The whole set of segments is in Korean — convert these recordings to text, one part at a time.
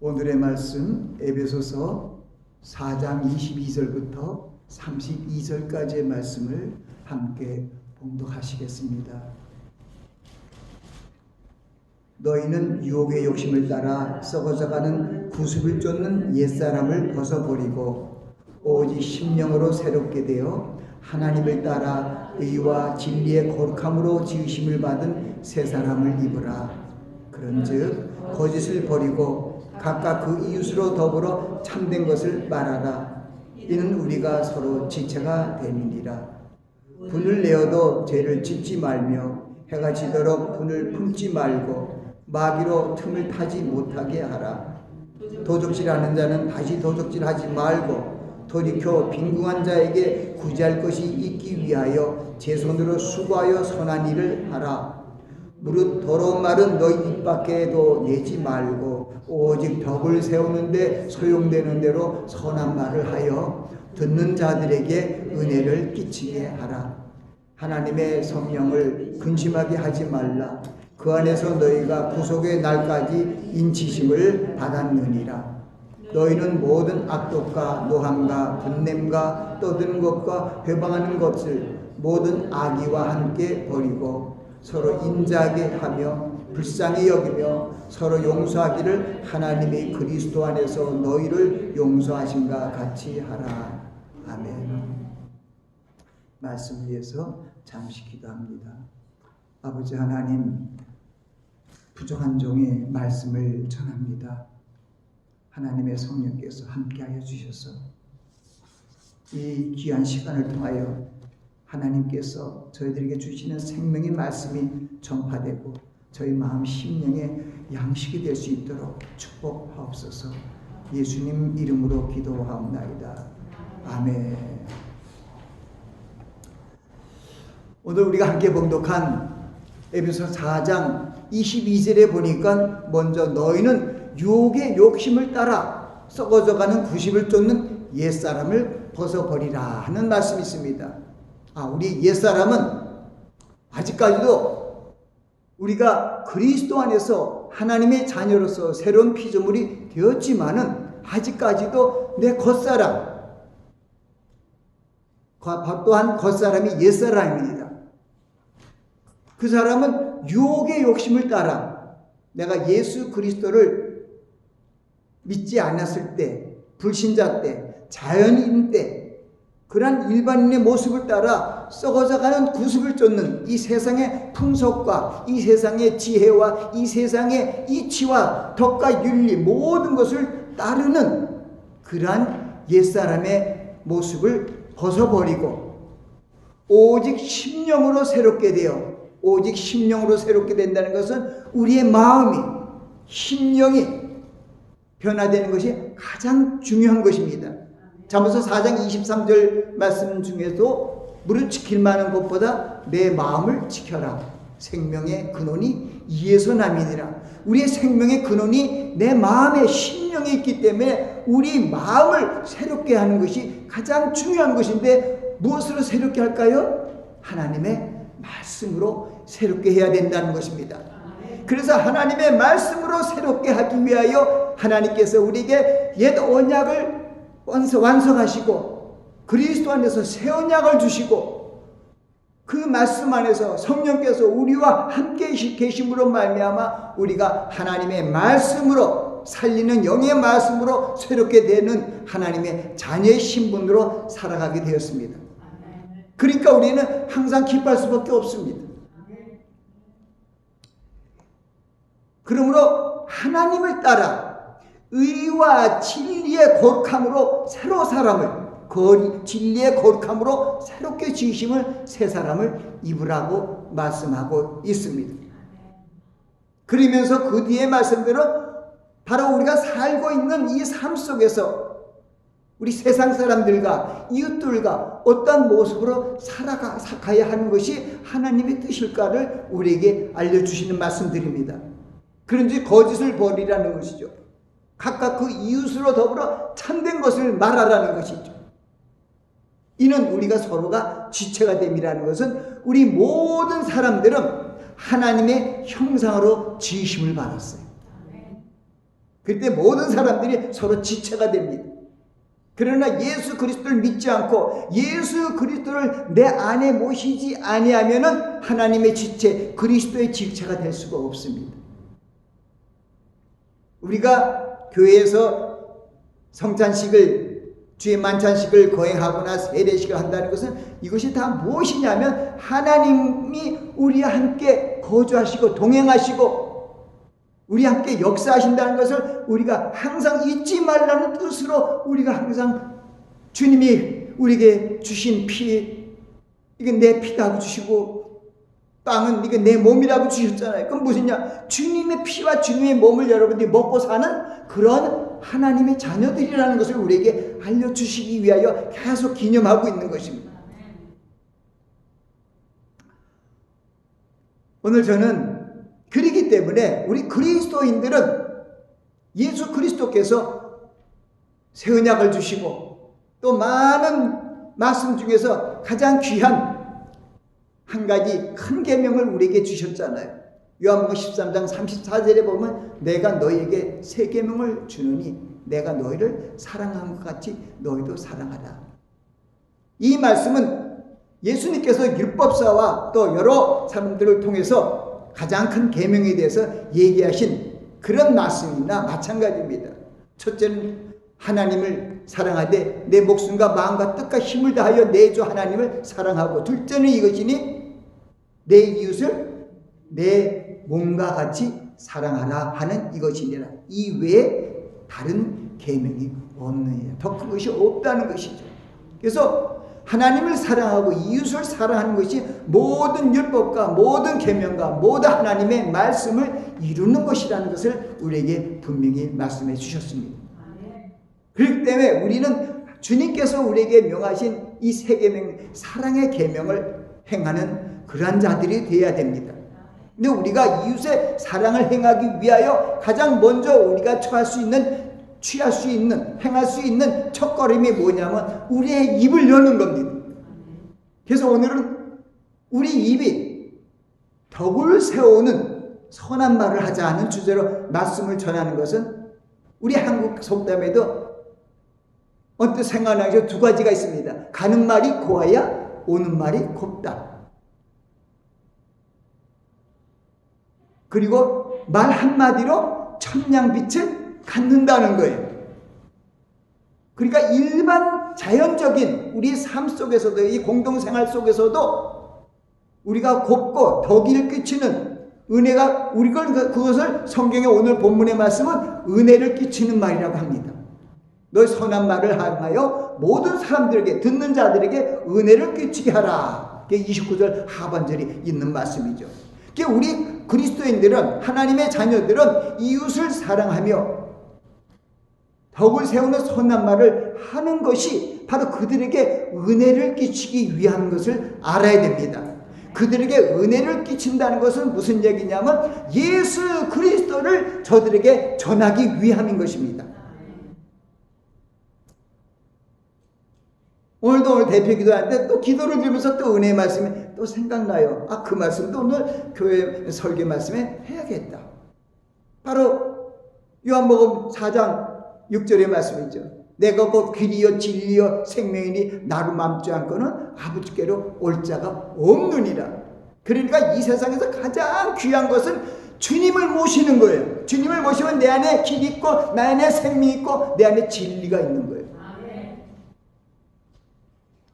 오늘의 말씀 에베소서 4장 22절부터 32절까지의 말씀을 함께 봉독하시겠습니다. 너희는 유혹의 욕심을 따라 썩어져가는 구습을 쫓는 옛사람을 벗어버리고 오직 심령으로 새롭게 되어 하나님을 따라 의와 진리의 거룩함으로 지으심을 받은 새 사람을 입으라. 그런즉 거짓을 버리고 각각 그 이웃으로 더불어 참된 것을 말하라. 이는 우리가 서로 지체가 됨이니라. 분을 내어도 죄를 짓지 말며 해가 지도록 분을 품지 말고 마귀로 틈을 타지 못하게 하라. 도적질하는 자는 다시 도적질하지 말고 돌이켜 빈궁한 자에게 구제할 것이 있기 위하여 제 손으로 수고하여 선한 일을 하라. 무릇 더러운 말은 너희 입 밖에도 내지 말고 오직 덕을 세우는데 소용되는 대로 선한 말을 하여 듣는 자들에게 은혜를 끼치게 하라. 하나님의 성령을 근심하게 하지 말라. 그 안에서 너희가 구속의 날까지 인치심을 받았느니라. 너희는 모든 악독과 노함과 분냄과 떠드는 것과 회방하는 것을 모든 악의와 함께 버리고 서로 인자하게 하며 불쌍히 여기며 서로 용서하기를 하나님이 그리스도 안에서 너희를 용서하신가 같이 하라. 아멘. 말씀을 위해서 잠시 기도합니다. 아버지 하나님, 부족한 종의 말씀을 전합니다. 하나님의 성령께서 함께하여 주셔서 이 귀한 시간을 통하여 하나님께서 저희들에게 주시는 생명의 말씀이 전파되고 저희 마음 심령의 양식이 될 수 있도록 축복하옵소서. 예수님 이름으로 기도하옵나이다. 아멘. 오늘 우리가 함께 봉독한 에베소 4장 22절에 보니까 먼저 너희는 유혹의 욕심을 따라 썩어져가는 구십을 쫓는 옛사람을 벗어버리라 하는 말씀이 있습니다. 우리 옛사람은 아직까지도 우리가 그리스도 안에서 하나님의 자녀로서 새로운 피조물이 되었지만은 아직까지도 내 겉사람, 또한 겉사람이 옛사람입니다. 그 사람은 유혹의 욕심을 따라 내가 예수 그리스도를 믿지 않았을 때, 불신자 때, 자연인 때 그러한 일반인의 모습을 따라 썩어져가는 구습을 쫓는 이 세상의 풍속과 이 세상의 지혜와 이 세상의 이치와 덕과 윤리 모든 것을 따르는 그러한 옛사람의 모습을 벗어버리고 오직 심령으로 새롭게 되어 오직 심령으로 새롭게 된다는 것은 우리의 마음이 심령이 변화되는 것이 가장 중요한 것입니다. 잠언서 4장 23절 말씀 중에도 무릇 지킬 만한 것보다 내 마음을 지켜라. 생명의 근원이 이에서 남이니라. 우리의 생명의 근원이 내 마음의 심령에 있기 때문에 우리 마음을 새롭게 하는 것이 가장 중요한 것인데 무엇으로 새롭게 할까요? 하나님의 말씀으로 새롭게 해야 된다는 것입니다. 그래서 하나님의 말씀으로 새롭게 하기 위하여 하나님께서 우리에게 옛 언약을 완성하시고 그리스도 안에서 새 언약을 주시고 그 말씀 안에서 성령께서 우리와 함께 계심으로 말미암아 우리가 하나님의 말씀으로 살리는 영의 말씀으로 새롭게 되는 하나님의 자녀의 신분으로 살아가게 되었습니다. 그러니까 우리는 항상 기뻐할 수밖에 없습니다. 그러므로 하나님을 따라 의와 진리의 거룩함으로 새로 사람을 진리의 거룩함으로 새롭게 지으심을 새 사람을 입으라고 말씀하고 있습니다. 그러면서 그 뒤에 말씀대로 바로 우리가 살고 있는 이 삶 속에서 우리 세상 사람들과 이웃들과 어떤 모습으로 살아가야 하는 것이 하나님의 뜻일까를 우리에게 알려주시는 말씀들입니다. 그런지 거짓을 버리라는 것이죠. 각각 그 이웃으로 더불어 참된 것을 말하라는 것이죠. 이는 우리가 서로가 지체가 됨이라는 것은 우리 모든 사람들은 하나님의 형상으로 지으심을 받았어요. 그때 모든 사람들이 서로 지체가 됩니다. 그러나 예수 그리스도를 믿지 않고 예수 그리스도를 내 안에 모시지 아니하면은 하나님의 지체, 그리스도의 지체가 될 수가 없습니다. 우리가 교회에서 성찬식을, 주의 만찬식을 거행하거나 세례식을 한다는 것은 이것이 다 무엇이냐면 하나님이 우리와 함께 거주하시고 동행하시고 우리와 함께 역사하신다는 것을 우리가 항상 잊지 말라는 뜻으로 우리가 항상 주님이 우리에게 주신 피, 이게 내 피라고 주시고 빵은 이게 내 몸이라고 주셨잖아요. 그럼 무슨냐? 주님의 피와 주님의 몸을 여러분들이 먹고 사는 그런 하나님의 자녀들이라는 것을 우리에게 알려주시기 위하여 계속 기념하고 있는 것입니다. 오늘 저는 그렇기 때문에 우리 그리스도인들은 예수 그리스도께서 새 언약을 주시고 또 많은 말씀 중에서 가장 귀한 한 가지 큰 계명을 우리에게 주셨잖아요. 요한복음 13장 34절에 보면 내가 너희에게 새 계명을 주노니 내가 너희를 사랑한 것 같이 너희도 사랑하라. 이 말씀은 예수님께서 율법사와 또 여러 사람들을 통해서 가장 큰 계명에 대해서 얘기하신 그런 말씀이나 마찬가지입니다. 첫째는 하나님을 사랑하되 내 목숨과 마음과 뜻과 힘을 다하여 내 주 하나님을 사랑하고, 둘째는 이것이니 내 이웃을 내 몸과 같이 사랑하라 하는 이것이니라. 이 외에 다른 계명이 없느니라. 더 큰 것이 없다는 것이죠. 그래서 하나님을 사랑하고 이웃을 사랑하는 것이 모든 율법과 모든 계명과 모든 하나님의 말씀을 이루는 것이라는 것을 우리에게 분명히 말씀해 주셨습니다. 그렇기 때문에 우리는 주님께서 우리에게 명하신 이 세 계명, 사랑의 계명을 행하는 그러한 자들이 되어야 됩니다. 근데 우리가 이웃의 사랑을 행하기 위하여 가장 먼저 우리가 취할 수 있는, 행할 수 있는 첫걸음이 뭐냐면 우리의 입을 여는 겁니다. 그래서 오늘은 우리 입이 덕을 세우는 선한 말을 하자 하는 주제로 말씀을 전하는 것은 우리 한국 속담에도 언뜻 생각나는 두 가지가 있습니다. 가는 말이 고와야 오는 말이 곱다. 그리고 말 한마디로 천냥빛을 갖는다는 거예요. 그러니까 일반 자연적인 우리 삶 속에서도, 이 공동생활 속에서도 우리가 곱고 덕을 끼치는 은혜가, 그것을 성경의 오늘 본문의 말씀은 은혜를 끼치는 말이라고 합니다. 너희 선한 말을 향하여 모든 사람들에게, 듣는 자들에게 은혜를 끼치게 하라. 29절 하반절이 있는 말씀이죠. 우리 그리스도인들은, 하나님의 자녀들은 이웃을 사랑하며 덕을 세우는 선한 말을 하는 것이 바로 그들에게 은혜를 끼치기 위한 것을 알아야 됩니다. 그들에게 은혜를 끼친다는 것은 무슨 얘기냐면 예수 그리스도를 저들에게 전하기 위함인 것입니다. 오늘 대표 기도할 때 또 기도를 드리면서 또 은혜의 말씀이 또 생각나요. 그 말씀도 오늘 교회 설교 말씀에 해야겠다. 바로 요한복음 4장 6절의 말씀이죠. 내가 곧 길이요 진리요 생명이니 나로 맘지 않고는 아버지께로 올 자가 없느니라. 그러니까 이 세상에서 가장 귀한 것은 주님을 모시는 거예요. 주님을 모시면 내 안에 길이 있고 내 안에 생명이 있고 내 안에 진리가 있는 거예요.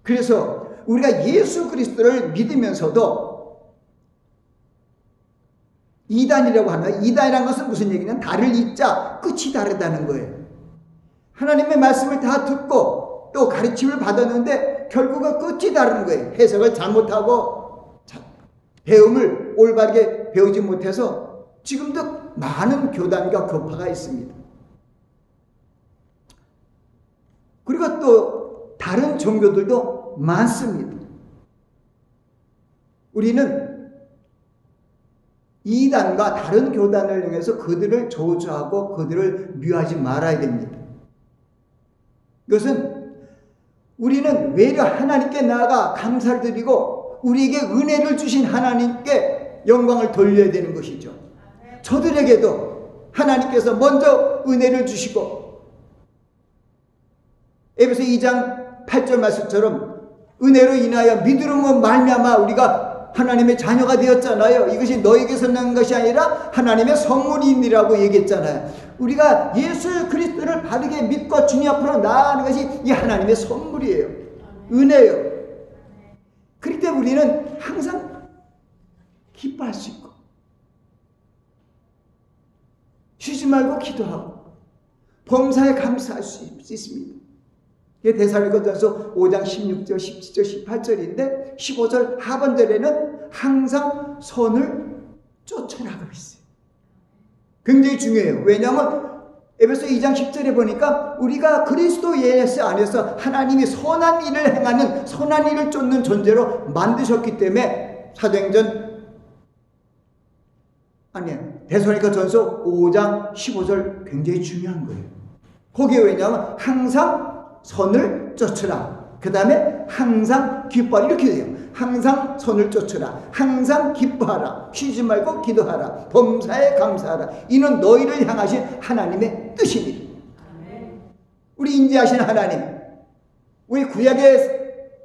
그래서 우리가 예수 그리스도를 믿으면서도 이단이라고 하나, 이단이라는 것은 무슨 얘기냐면 다를 이자, 끝이 다르다는 거예요. 하나님의 말씀을 다 듣고 또 가르침을 받았는데 결국은 끝이 다른 거예요. 해석을 잘못하고 배움을 올바르게 배우지 못해서 지금도 많은 교단과 교파가 있습니다. 그리고 또 다른 종교들도 많습니다. 우리는 이단과 다른 교단을 향해서 그들을 저주하고 그들을 미워하지 말아야 됩니다. 이것은 우리는 외려 하나님께 나아가 감사를 드리고 우리에게 은혜를 주신 하나님께 영광을 돌려야 되는 것이죠. 저들에게도 하나님께서 먼저 은혜를 주시고 에베소 2장 8절 말씀처럼 은혜로 인하여 믿음으로 말미암아 우리가 하나님의 자녀가 되었잖아요. 이것이 너에게서 난 것이 아니라 하나님의 선물이니라고 얘기했잖아요. 우리가 예수 그리스도를 바르게 믿고 주님 앞으로 나아가는 것이 이 하나님의 선물이에요. 은혜예요. 그렇기 때문에 우리는 항상 기뻐할 수 있고 쉬지 말고 기도하고 범사에 감사할 수 있습니다. 이게 데살로니가전서 5장 16절, 17절, 18절인데 15절 하반절에는 항상 선을 쫓으라고 했어요. 굉장히 중요해요. 왜냐하면 에베소 2장 10절에 보니까 우리가 그리스도 예수 안에서 하나님이 선한 일을 행하는 선한 일을 쫓는 존재로 만드셨기 때문에 데살로니가전서 5장 15절 굉장히 중요한 거예요. 거기에 왜냐하면 항상 선을 쫓으라. 그 다음에 항상 기뻐하라. 이렇게 돼요. 항상 선을 쫓으라. 항상 기뻐하라. 쉬지 말고 기도하라. 범사에 감사하라. 이는 너희를 향하신 하나님의 뜻이니. 우리 인지하신 하나님. 우리 구약의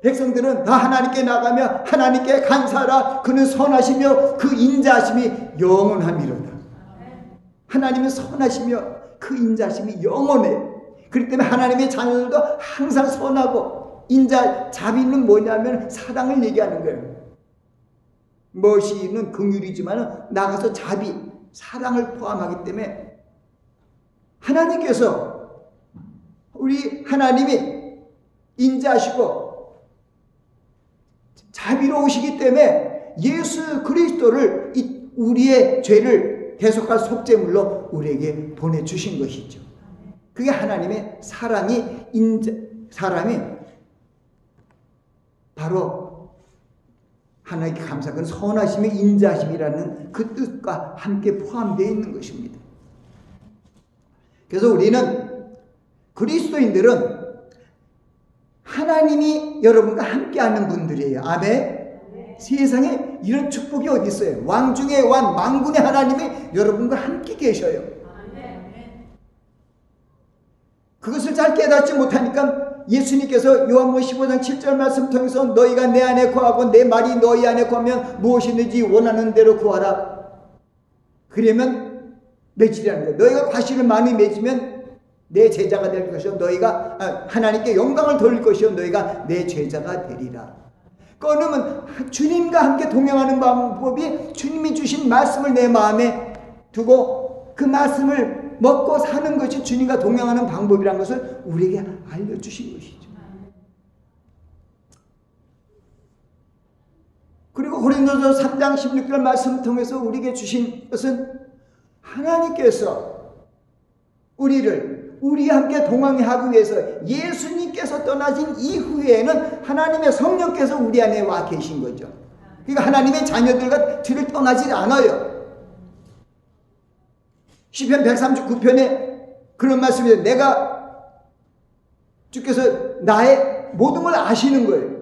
백성들은 다 하나님께 나가며 하나님께 감사하라. 그는 선하시며 그 인자하심이 영원함이로다. 하나님은 선하시며 그 인자하심이 영원해요. 그렇기 때문에 하나님의 자녀들도 항상 선하고 자비는 뭐냐면 사랑을 얘기하는 거예요. 머시는 긍휼이지만 나가서 자비, 사랑을 포함하기 때문에 하나님께서 우리 하나님이 인자하시고 자비로우시기 때문에 예수 그리스도를 우리의 죄를 대속할 속죄물로 우리에게 보내주신 것이죠. 그게 하나님의 사랑이 사람이 바로 하나님께 감사하는 선하심의 인자하심이라는 그 뜻과 함께 포함되어 있는 것입니다. 그래서 우리는 그리스도인들은 하나님이 여러분과 함께하는 분들이에요. 아멘. 세상에 이런 축복이 어디 있어요? 왕 중에 왕, 만군의 하나님이 여러분과 함께 계셔요. 그것을 잘 깨닫지 못하니까 예수님께서 요한복음 15장 7절 말씀 통해서 너희가 내 안에 거하고 내 말이 너희 안에 거하면 무엇이든지 원하는 대로 구하라. 그러면 맺으리라는 거예요. 너희가 과실을 많이 맺으면 내 제자가 될 것이요 너희가 하나님께 영광을 돌릴 것이요 너희가 내 제자가 되리라. 그러면 주님과 함께 동행하는 방법이 주님이 주신 말씀을 내 마음에 두고 그 말씀을 먹고 사는 것이 주님과 동행하는 방법이라는 것을 우리에게 알려주신 것이죠. 그리고 고린도서 3장 16절 말씀 통해서 우리에게 주신 것은 하나님께서 우리와 함께 동행하기 위해서 예수님께서 떠나신 이후에는 하나님의 성령께서 우리 안에 와 계신 거죠. 그러니까 하나님의 자녀들과 뒤를 떠나지 않아요. 시편 139편에 그런 말씀이에요. 주께서 나의 모든 걸 아시는 거예요.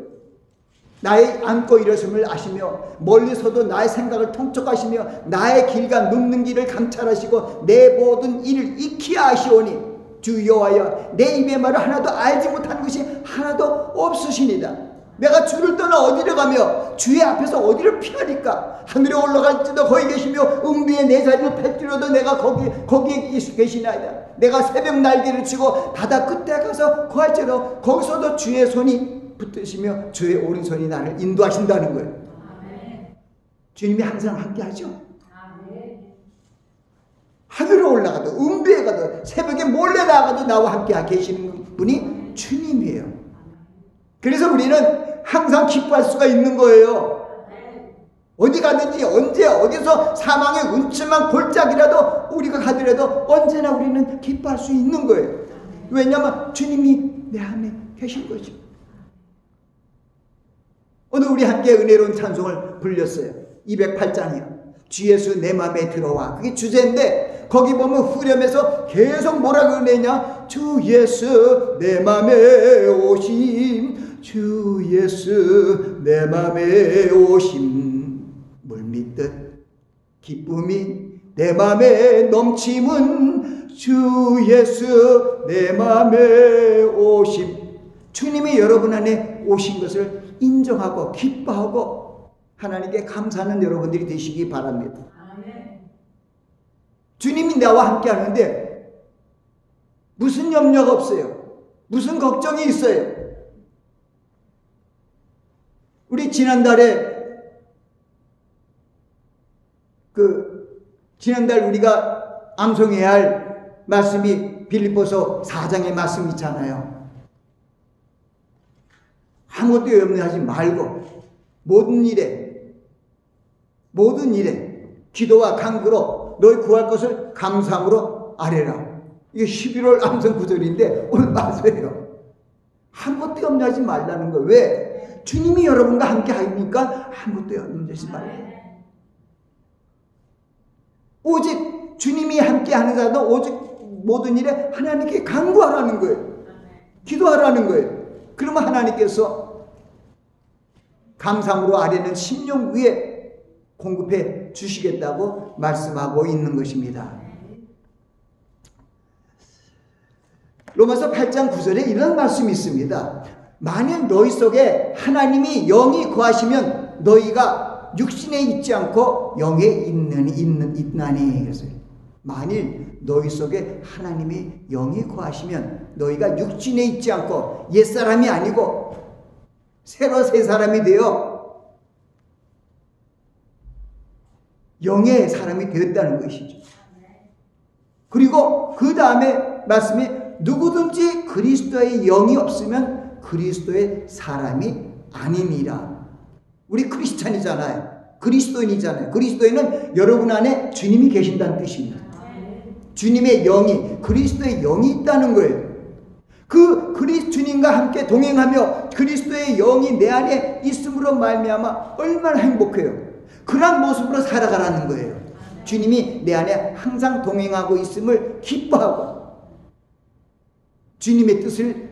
나의 앉고 일어섬을 아시며 멀리서도 나의 생각을 통촉하시며 나의 길과 눕는 길을 감찰하시고 내 모든 일을 익히 아시오니 주 여호와여 내 입의 말을 하나도 알지 못하는 것이 하나도 없으시니다. 내가 주를 떠나 어디를 가며 주의 앞에서 어디를 피하리까? 하늘에 올라갈지도 거기 계시며 음비에 내 자리를 펼치려도 내가 거기에 계시나이다. 내가 새벽 날개를 치고 바다 끝에 가서 거할지라도 거기서도 주의 손이 붙드시며 주의 오른손이 나를 인도하신다는 거예요. 아멘. 주님이 항상 함께 하죠. 아멘. 하늘에 올라가도 음비에 가도 새벽에 몰래 나가도 나와 함께 계시는 분이 주님이에요. 그래서 우리는 항상 기뻐할 수가 있는 거예요. 어디 가든지 언제 어디서 사망의 음침한 골짜기라도 우리가 가더라도 언제나 우리는 기뻐할 수 있는 거예요. 왜냐하면 주님이 내 안에 계신 거죠. 오늘 우리 함께 은혜로운 찬송을 불렸어요. 208장이요. 주 예수 내 맘에 들어와. 그게 주제인데 거기 보면 후렴에서 계속 뭐라고 그러냐. 주 예수 내 맘에 오심. 주 예수 내 맘에 오심. 물밀듯 기쁨이 내 맘에 넘침은 주 예수 내 맘에 오심. 주님이 여러분 안에 오신 것을 인정하고 기뻐하고 하나님께 감사하는 여러분들이 되시기 바랍니다. 주님이 나와 함께 하는데 무슨 염려가 없어요. 무슨 걱정이 있어요. 우리 지난달 우리가 암송해야 할 말씀이 빌립보서 4장의 말씀 있잖아요. 아무것도 염려하지 말고 모든 일에 기도와 간구로 너희 구할 것을 감사함으로 아뢰라. 이게 11월 암송 구절인데 오늘 맞아요. 아무것도 염려하지 말라는 거예요. 왜? 주님이 여러분과 함께 하니까 아무것도 염려하지 말라요. 오직 주님이 함께 하는 자도 오직 모든 일에 하나님께 간구하라는 거예요. 기도하라는 거예요. 그러면 하나님께서 감사함으로 아뢰는 심령 위에 공급해 주시겠다고 말씀하고 있는 것입니다. 로마서 8장 9절에 이런 말씀이 있습니다. 만일 너희 속에 하나님이 영이 거하시면 너희가 육신에 있지 않고 영에 있나니. 만일 너희 속에 하나님이 영이 거하시면 너희가 육신에 있지 않고 옛사람이 아니고 새로 새 사람이 되어 영의 사람이 되었다는 것이죠. 그리고 그 다음에 말씀이 누구든지 그리스도의 영이 없으면 그리스도의 사람이 아니니라. 우리 크리스찬이잖아요. 그리스도인이잖아요. 그리스도인은 여러분 안에 주님이 계신다는 뜻입니다. 주님의 영이, 그리스도의 영이 있다는 거예요. 주님과 함께 동행하며 그리스도의 영이 내 안에 있음으로 말미암아 얼마나 행복해요. 그런 모습으로 살아가라는 거예요. 주님이 내 안에 항상 동행하고 있음을 기뻐하고 주님의 뜻을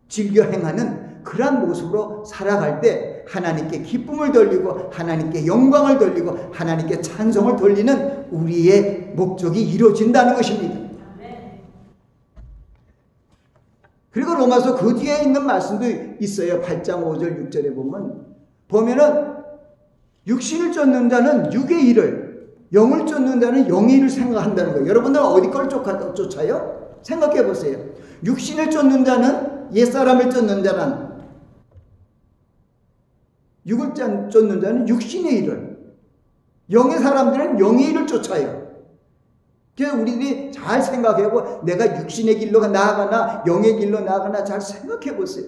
즐겨 행하는 그런 모습으로 살아갈 때 하나님께 기쁨을 돌리고 하나님께 영광을 돌리고 하나님께 찬송을 돌리는 우리의 목적이 이루어진다는 것입니다. 그리고 로마서 그 뒤에 있는 말씀도 있어요. 8장 5절 6절에 보면은 육신을 쫓는 자는 육의 일을, 영을 쫓는 자는 영의 일을 생각한다는 거예요. 여러분들은 어디 걸 쫓아요? 생각해 보세요. 육신을 쫓는 자는, 옛사람을 쫓는 자는, 육을 쫓는 자는 육신의 일을, 영의 사람들은 영의 일을 쫓아요. 그래서 우리들이 잘 생각해보고 내가 육신의 길로 나아가나 영의 길로 나아가나 잘 생각해 보세요.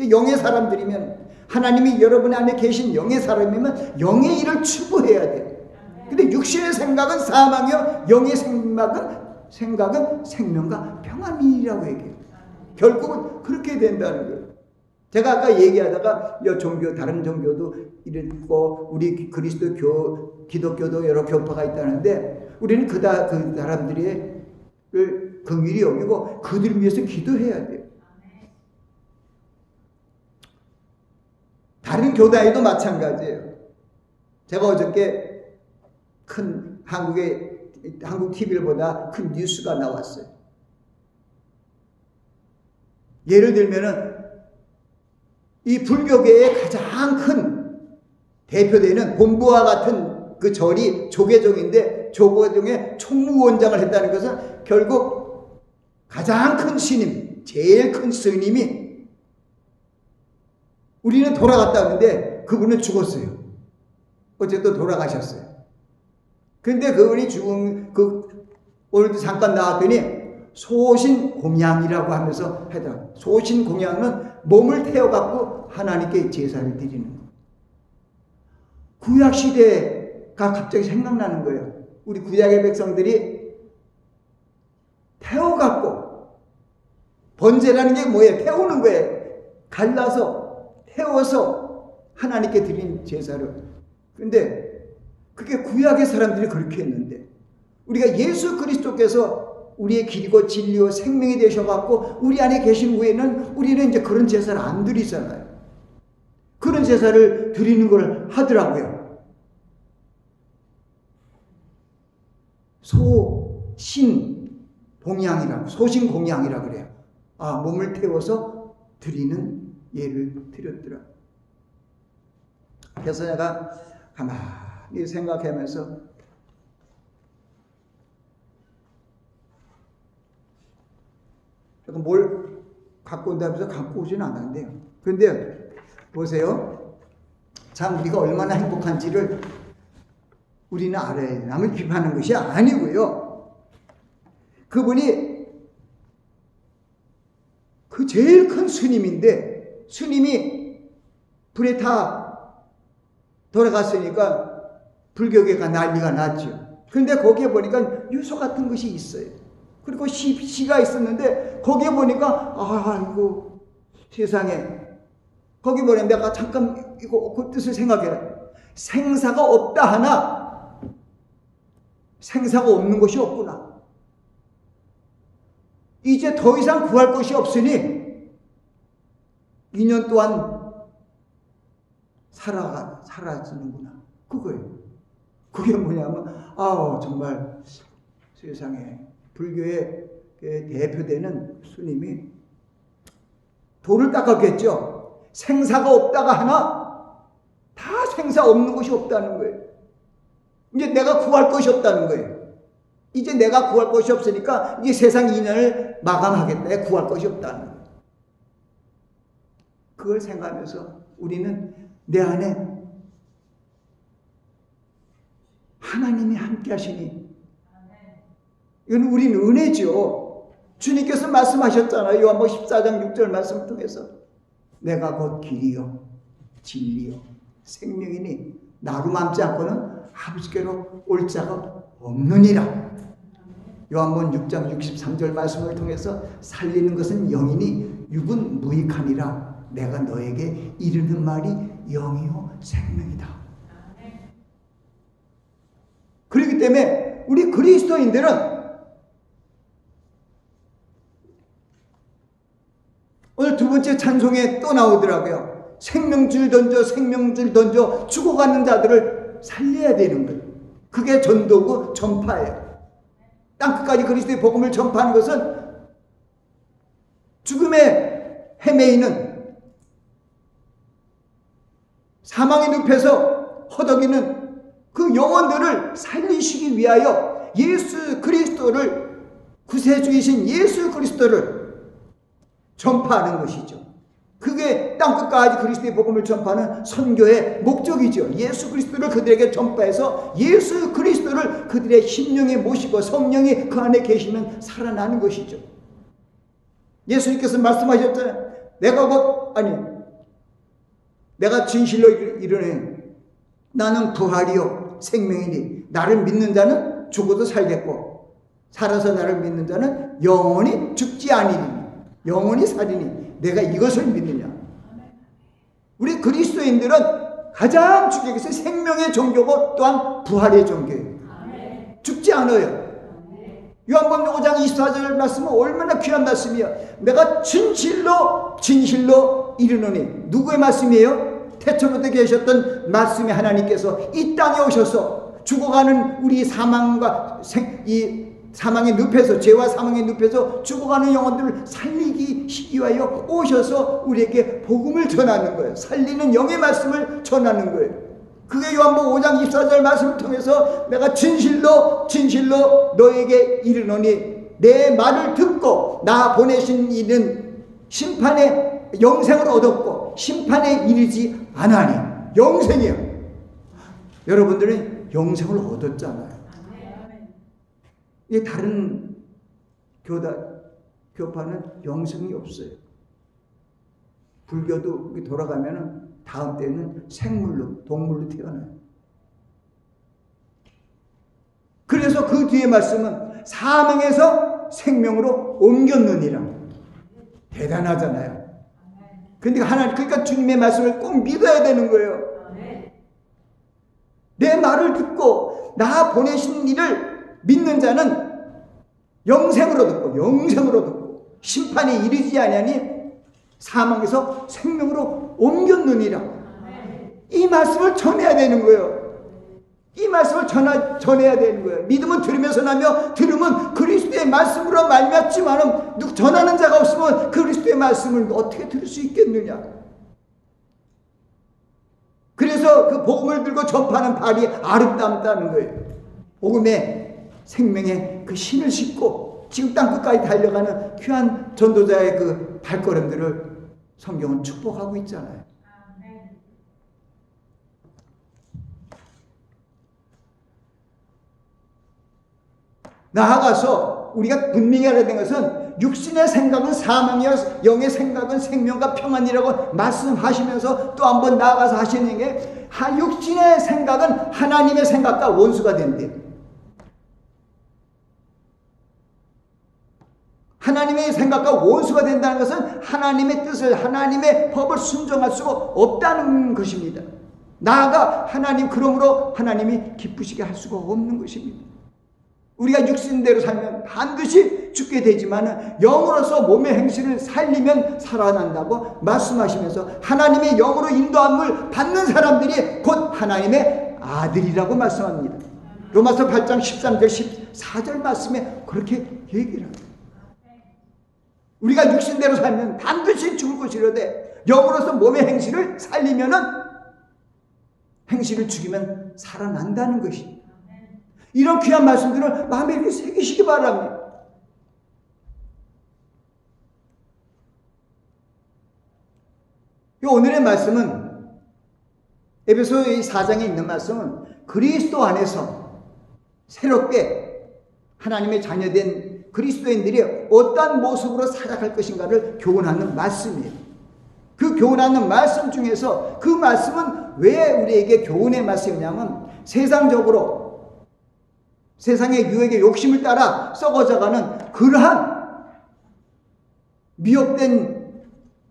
영의 사람들이면, 하나님이 여러분 안에 계신 영의 사람이면 영의 일을 추구해야 돼요. 근데 육신의 생각은 사망이요, 영의 생각은 생명과 평안이라고 얘기해요. 결국은 그렇게 된다는 거예요. 제가 아까 얘기하다가 다른 종교도 있고 우리 그리스도 기독교도 여러 교파가 있다는데 우리는 그 사람들을 긍휼히 여기고 그들을 위해서 기도해야 돼요. 다른 교단에도 마찬가지예요. 제가 어저께 한국 TV를 보다 큰 뉴스가 나왔어요. 예를 들면은 이 불교계의 가장 큰 대표되는 본부와 같은 그 절이 조계종인데 조계종의 총무원장을 했다는 것은 결국 가장 큰 스님, 제일 큰 스님이 우리는 돌아갔다는데 그분은 죽었어요. 어쨌든 돌아가셨어요. 근데 그분이 오늘도 잠깐 나왔더니 소신공양이라고 하면서 하더라고요. 소신공양은 몸을 태워갖고 하나님께 제사를 드리는 거예요. 구약시대가 갑자기 생각나는 거예요. 우리 구약의 백성들이 태워갖고, 번제라는 게 뭐예요? 태우는 거예요. 갈라서, 태워서 하나님께 드린 제사를. 근데 그게 구약의 사람들이 그렇게 했는데, 우리가 예수 그리스도께서 우리의 길이고 진리요 생명이 되셔갖고 우리 안에 계신 후에는 우리는 이제 그런 제사를 안 드리잖아요. 그런 제사를 드리는 걸 하더라고요. 소신봉양이라고, 소신공양이라 그래요. 몸을 태워서 드리는 예를 드렸더라. 그래서 내가 가만히 생각하면서 뭘 갖고 온다고 해서 갖고 오진 않았는데요. 그런데 보세요. 참 우리가 얼마나 행복한지를 우리는 알아야 돼요. 남을 비판하는 것이 아니고요. 그분이 그 제일 큰 스님인데 스님이 불에 타 돌아갔으니까 불교계가 난리가 났죠. 그런데 거기에 보니까 유서 같은 것이 있어요. 그리고 시가 있었는데 거기에 보니까 아이고 세상에, 거기 보면 내가 잠깐 이거 그 뜻을 생각해요. 생사가 없다 하나 생사가 없는 것이 없구나. 이제 더 이상 구할 것이 없으니 2년 동안 사라지는구나. 그거예요. 그게 뭐냐면 정말 세상에 불교의 대표되는 스님이 돌을 닦았겠죠. 생사가 없다가 하나 다 생사 없는 것이 없다는 거예요. 이제 내가 구할 것이 없다는 거예요. 이제 내가 구할 것이 없으니까 이제 세상 인연을 마감하겠다. 구할 것이 없다는 거예요. 그걸 생각하면서 우리는 내 안에 하나님이 함께 하시니, 이건 우리는 은혜죠. 주님께서 말씀하셨잖아요. 요한복음 14장 6절 말씀을 통해서 내가 곧 길이요 진리요 생명이니 나로 맘지 않고는 아버지께로 올 자가 없느니라. 요한복음 6장 63절 말씀을 통해서 살리는 것은 영이니 육은 무익하니라. 내가 너에게 이르는 말이 영이요 생명이다. 그렇기 때문에 우리 그리스도인들은 오늘 두 번째 찬송에 또 나오더라고요. 생명줄 던져 죽어가는 자들을 살려야 되는 거예요. 그게 전도고 전파예요. 땅끝까지 그리스도의 복음을 전파하는 것은 죽음에 헤매이는, 사망의 늪에서 허덕이는 그 영혼들을 살리시기 위하여 예수 그리스도를, 구세주이신 예수 그리스도를 전파하는 것이죠. 그게 땅끝까지 그리스도의 복음을 전파하는 선교의 목적이죠. 예수 그리스도를 그들에게 전파해서 예수 그리스도를 그들의 심령에 모시고 성령이 그 안에 계시면 살아나는 것이죠. 예수님께서 말씀하셨잖아요. 내가 진실로 이르노니 나는 부활이요 생명이니 나를 믿는 자는 죽어도 살겠고 살아서 나를 믿는 자는 영원히 죽지 아니니 영원히 살이니 내가 이것을 믿느냐. 우리 그리스도인들은 가장 중요한 것은 생명의 종교고 또한 부활의 종교예요. 죽지 않아요. 요한복음 5장 24절 말씀은 얼마나 귀한 말씀이에요. 내가 진실로 이르노니. 누구의 말씀이에요? 태초부터 계셨던 말씀의 하나님께서 이 땅에 오셔서 죽어가는 우리 사망의 늪에서, 죄와 사망의 늪에서 죽어가는 영혼들을 살리기 위하여 오셔서 우리에게 복음을 전하는 거예요. 살리는 영의 말씀을 전하는 거예요. 그게 요한복음 5장 24절 말씀을 통해서 내가 진실로 너에게 이르노니 내 말을 듣고 나 보내신 이는 심판의 영생을 얻었고 심판에 이르지 않으니. 영생이요. 여러분들은 영생을 얻었잖아요. 이게 다른 교파는 영생이 없어요. 불교도 돌아가면 다음 때는 동물로 태어나요. 그래서 그 뒤에 말씀은 사망에서 생명으로 옮겼느니라. 대단하잖아요. 그러니까 주님의 말씀을 꼭 믿어야 되는 거예요. 내 말을 듣고 나 보내신 이를 믿는 자는 영생으로 듣고 심판에 이르지 아니하니 사망에서 생명으로 옮겼느니라. 이 말씀을 전해야 되는 거예요. 이 말씀을 전해야 되는 거예요. 믿음은 들으면서 나며 들음은 그리스도의 말씀으로 말미암지만은 전하는 자가 없으면 그리스도의 말씀을 어떻게 들을 수 있겠느냐. 그래서 그 복음을 들고 전파하는 발이 아름답다는 거예요. 복음의 생명의 그 신을 싣고 지금 땅끝까지 달려가는 귀한 전도자의 그 발걸음들을 성경은 축복하고 있잖아요. 나아가서 우리가 분명히 알아야 되는 것은 육신의 생각은 사망이요 영의 생각은 생명과 평안이라고 말씀하시면서 또 한번 나아가서 하시는 게 육신의 생각은 하나님의 생각과 원수가 된대요. 하나님의 생각과 원수가 된다는 것은 하나님의 뜻을, 하나님의 법을 순종할 수가 없다는 것입니다. 나아가 그러므로 하나님이 기쁘시게 할 수가 없는 것입니다. 우리가 육신대로 살면 반드시 죽게 되지만 영으로서 몸의 행실을 살리면 살아난다고 말씀하시면서 하나님의 영으로 인도함을 받는 사람들이 곧 하나님의 아들이라고 말씀합니다. 로마서 8장 13절 14절 말씀에 그렇게 얘기를 합니다. 우리가 육신대로 살면 반드시 죽을 것이로되 영으로서 몸의 행실을 살리면은 행실을 죽이면 살아난다는 것입니다. 이런 귀한 말씀들을 마음에 이렇게 새기시기 바랍니다. 오늘의 말씀은 에베소 4장에 있는 말씀은 그리스도 안에서 새롭게 하나님의 자녀된 그리스도인들이 어떠한 모습으로 살아갈 것인가를 교훈하는 말씀이에요. 그 교훈하는 말씀 중에서 그 말씀은 왜 우리에게 교훈의 말씀이냐면 세상적으로 세상의 유혹의 욕심을 따라 썩어져가는 그러한 미혹된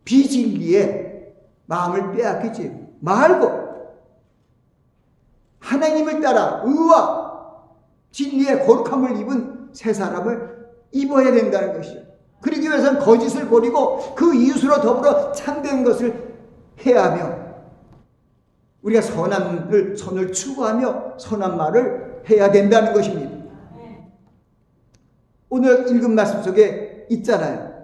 비진리에 마음을 빼앗기지 말고 하나님을 따라 의와 진리의 거룩함을 입은 새 사람을 입어야 된다는 것이죠. 그러기 위해서는 거짓을 버리고 그 이웃으로 더불어 참된 것을 해야 하며 우리가 선을 추구하며 선한 말을 해야 된다는 것입니다. 오늘 읽은 말씀 속에 있잖아요.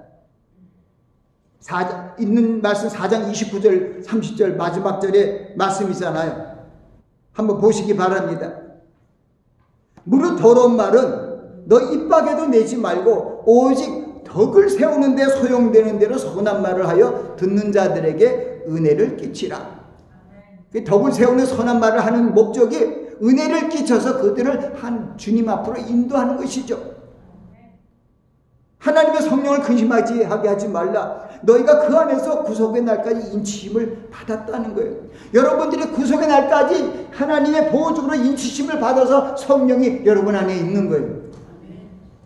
있는 말씀 4장 29절 30절 마지막 절에 말씀이잖아요. 한번 보시기 바랍니다. 무릇 더러운 말은 너 입 밖에도 내지 말고 오직 덕을 세우는 데 소용되는 대로 선한 말을 하여 듣는 자들에게 은혜를 끼치라. 덕을 세우는 선한 말을 하는 목적이 은혜를 끼쳐서 그들을 한 주님 앞으로 인도하는 것이죠. 하나님의 성령을 근심하게 하지 말라. 너희가 그 안에서 구속의 날까지 인치심을 받았다는 거예요. 여러분들이 구속의 날까지 하나님의 보호중으로 인치심을 받아서 성령이 여러분 안에 있는 거예요.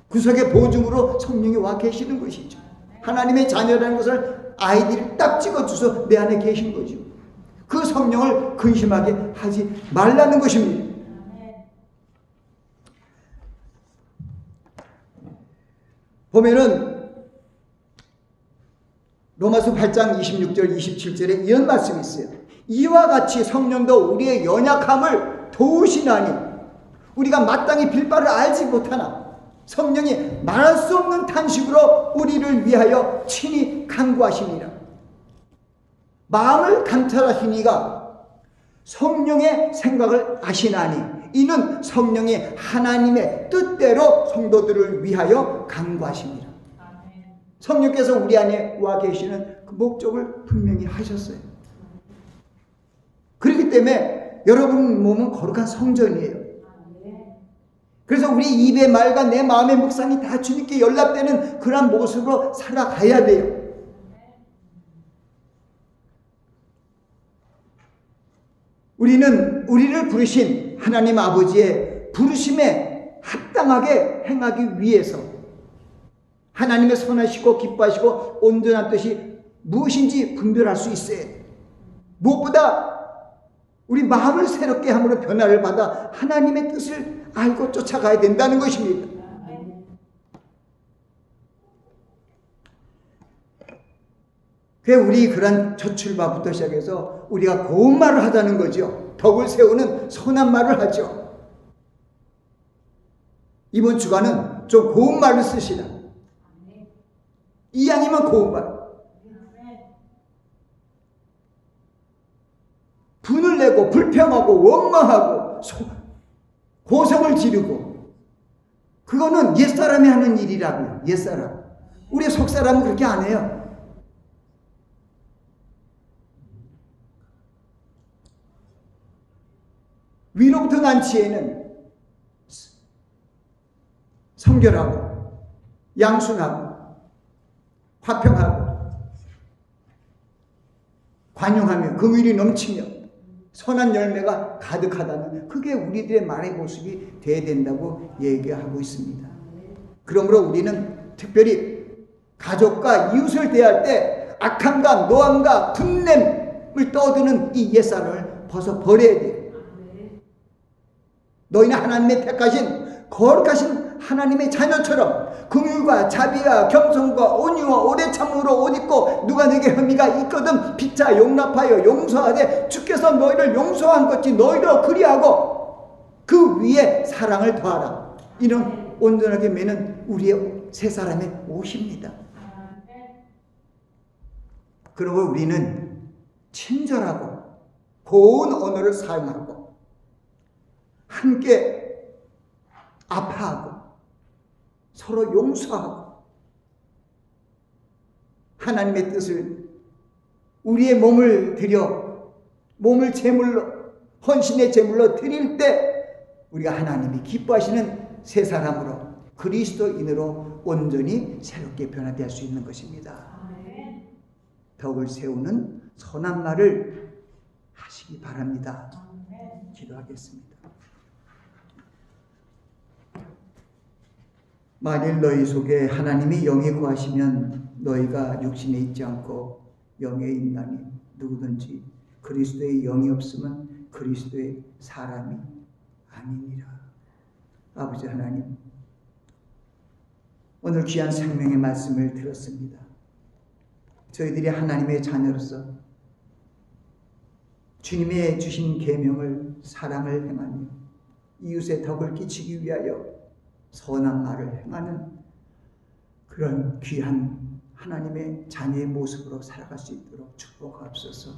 구속의 보호중으로 성령이 와 계시는 것이죠. 하나님의 자녀라는 것을 아이들이 딱 찍어줘서 내 안에 계신 거죠. 그 성령을 근심하게 하지 말라는 것입니다. 보면은 로마서 8장 26절 27절에 이런 말씀이 있어요. 이와 같이 성령도 우리의 연약함을 도우시나니 우리가 마땅히 빌 바를 알지 못하나 성령이 말할 수 없는 탄식으로 우리를 위하여 친히 간구하시니라. 마음을 감찰하시니가 성령의 생각을 아시나니 이는 성령이 하나님의 뜻대로 성도들을 위하여 간구하십니다. 성령께서 우리 안에 와 계시는 그 목적을 분명히 하셨어요. 그렇기 때문에 여러분 몸은 거룩한 성전이에요. 그래서 우리 입의 말과 내 마음의 묵상이 다 주님께 연락되는 그런 모습으로 살아가야 돼요. 우리를 부르신 하나님 아버지의 부르심에 합당하게 행하기 위해서 하나님의 선하시고 기뻐하시고 온전한 뜻이 무엇인지 분별할 수 있어야 돼요. 무엇보다 우리 마음을 새롭게 함으로 변화를 받아 하나님의 뜻을 알고 쫓아가야 된다는 것입니다. 우리 그런 첫 출발부터 시작해서 우리가 고운 말을 하자는 거죠. 덕을 세우는 선한 말을 하죠. 이번 주간은 좀 고운 말을 쓰시라. 이왕이면 고운 말. 분을 내고 불평하고 원망하고 고성을 지르고 그거는 옛사람이 하는 일이라고요. 옛사람. 우리 속사람은 그렇게 안 해요. 위로부터 난 지혜는 성결하고 양순하고 화평하고 관용하며 긍휼이 넘치며 선한 열매가 가득하다는 그게 우리들의 말의 모습이 되어야 된다고 얘기하고 있습니다. 그러므로 우리는 특별히 가족과 이웃을 대할 때 악함과 노함과 분냄을 떠드는 이 옛사람을 벗어버려야 돼요. 너희는 하나님의 택하신 거룩하신 하나님의 자녀처럼 긍휼과 자비와 겸손과 온유와 오래 참음으로 옷 입고 누가 내게 혐의가 있거든 피차 용납하여 용서하되 주께서 너희를 용서한 것이 너희도 그리하고 그 위에 사랑을 더하라. 이는 온전하게 매는 우리의 새 사람의 옷입니다. 그리고 우리는 친절하고 고운 언어를 사용하고 함께 아파하고 서로 용서하고 하나님의 뜻을 우리의 몸을 드려 몸을 제물로 헌신의 제물로 드릴 때 우리가 하나님이 기뻐하시는 새 사람으로 그리스도인으로 온전히 새롭게 변화될 수 있는 것입니다. 덕을 세우는 선한 말을 하시기 바랍니다. 기도하겠습니다. 만일 너희 속에 하나님이 영이 거하시면 너희가 육신에 있지 않고 영에 있나니 누구든지 그리스도의 영이 없으면 그리스도의 사람이 아니니라. 아버지 하나님, 오늘 귀한 생명의 말씀을 들었습니다. 저희들이 하나님의 자녀로서 주님의 주신 계명을 사랑을 행하며 이웃의 덕을 끼치기 위하여 선한 말을 행하는 그런 귀한 하나님의 자녀의 모습으로 살아갈 수 있도록 축복하옵소서.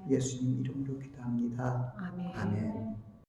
예수님 이름으로 기도합니다. 아멘.